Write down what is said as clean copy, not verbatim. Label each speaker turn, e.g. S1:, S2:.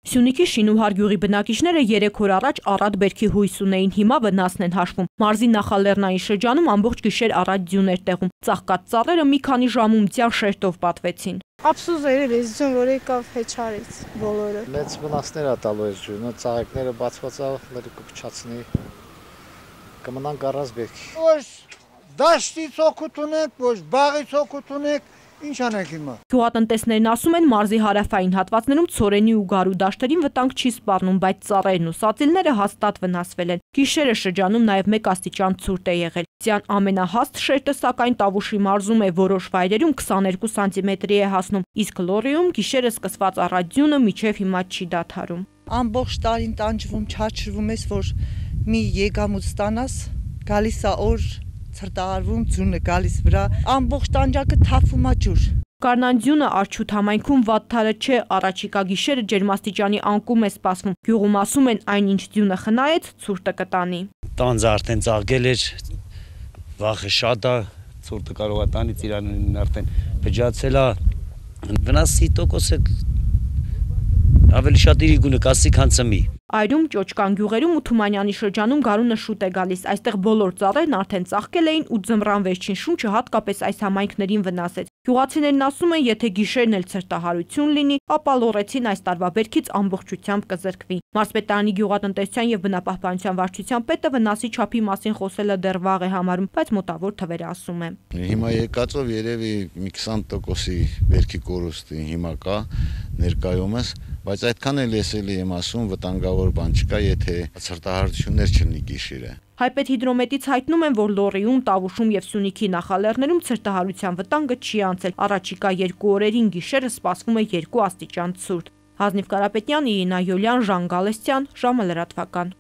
S1: Սյունիքի Շինուհար գյուղի բնակիչները 3 օր առաջ առատ բերքի հույս ունեին, հիմա վնասն են հաշվում։ Մարզի նախալեռնային շրջանում ամբողջ գիշեր առատ ձյուն էր տեղում։ Ծաղկած ծառերը մի քանի ժամում ձյան շերտով պատվեցին։
S2: Ափսոս էր ես ձյուն, որ եկավ հեչարից բոլորը։
S3: Մեծ վնասներ ա տալու այս ձյունը, ծաղիկները բացվածա, լրի կփչացնի, կմնան գարած բերքի։
S4: Ոչ դաշտից օգուտ ունեք, ոչ բաղից օգուտ ունեք, ինչ անենք հիմա։
S1: Գյուղատնտեսներն ասում են, մարզի հարավային հատվածներում ցորենի ու գարու դաշտերին վտանգ չի սպառնում, բայց ծառերն ու սածիլները հաստատ վնասվել են։ Գիշերը շրջանում նաև 1 աստիճան ցուրտ է եղել։ Ձյան ամենահաստ շերտը սակայն Տավուշի մարզում է, որոշ վայրերում 22 սանտիմետրի է հասնում, իսկ Լոռիում գիշերը սկսված առատ ձյունը մինչև հիմա չի դադարում։
S5: Ամբողջ տարին տանջվում, չաչրվում ես, որ մի եկամուտ ստանաս, գալիս է օր ցրտահարվում, ձյունը գալիս վրա, ամբողջ տանջակը թափվում է ջուր։
S1: Կարնան ձյունը Արջուտ համայնքում վատթարը չէ, առաջիկա գիշերը ջերմաստիճանի անկում է սպասվում։ Գյուղում ասում են, այնինչ ձյունը խնայեց, ցուրտը կտանի։
S6: Տանձը արդեն ծաղկել էր, վախը շատ է, ցուրտը կարող է տանի, ծիրանին արդեն փջացել է, վնասի տոկոսը ավելի շատ իր գունը կասի, քան ծմի։
S1: Այրում, Ճոճկան գյուղերում ու Թումանյանի շրջանում գարունը շուտ է գալիս, այստեղ բոլոր ծառերն արդեն ծաղկել էին ու ձմռան վերջին շունչը հատկապես այս համայնքներին վնասեց։ Գյուղացիներն ասում են, եթե գիշերն էլ ցրտահարություն լինի, ապա լոռեցին այս տարվա բերքից ամբողջությամբ կզրկվի։ Մարզպետարանի գյուղատնտեսության եւ բնապահպանության վարչության պետը վնասի չափի մասին խոսելը դեռ վաղ է համարում, բայց մոտավոր թվերը ասում է։
S7: Հիմա եկածով երևի մի 20%-ի բերքի կորուստի հիմա կա ներկայումս, բայց այդքան էլ ես եմ ասում, վտանգավոր բան չկա, եթե ցրտահարություններ չլինի գիշերը։
S1: Հայպետհիդրոմետից հայտնում են, որ Լոռիում, Տավուշում եւ Սյունիքի նախալեռներում ցրտահարության վտանգը չի անցել։ Առաջիկա 2 օրերին գիշերը սպասվում է 2 աստիճան ցուրտ։ Հազնիվ Կարապետյան, Իրինա Յոլյան, Ժան Գալստյան, ժամը լրատվական։